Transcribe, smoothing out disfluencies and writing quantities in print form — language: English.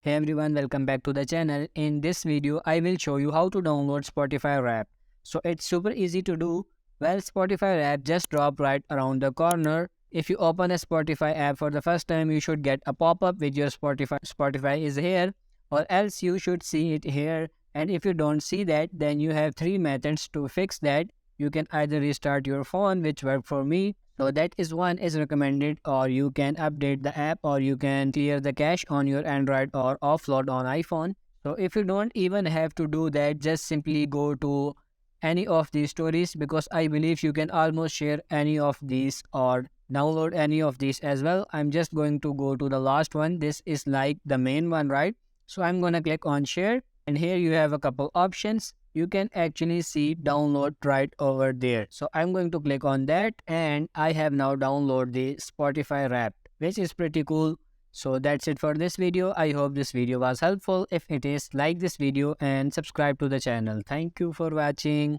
Hey everyone, welcome back to the channel. In this video, I will show you how to download Spotify Wrap. So it's super easy to do. Well, Spotify Wrap just drop right around the corner. If you open a Spotify app for the first time, you should get a pop-up with your Spotify is here, or else you should see it here. And if you don't see that, then you have three methods to fix that. You can either restart your phone, which worked for me, so that is one is recommended, or you can update the app, or you can clear the cache on your Android or offload on iPhone. So if you don't even have to do that, just simply go to any of these stories, because I believe you can almost share any of these or download any of these as well. I'm just going to go to the last one. This is like the main one, right? So I'm gonna click on share, and here you have a couple options. You can actually see download right over there. So I'm going to click on that, and I have now downloaded the Spotify Wrapped, which is pretty cool. So that's it for this video. I hope this video was helpful. If it is, like this video and subscribe to the channel. Thank you for watching.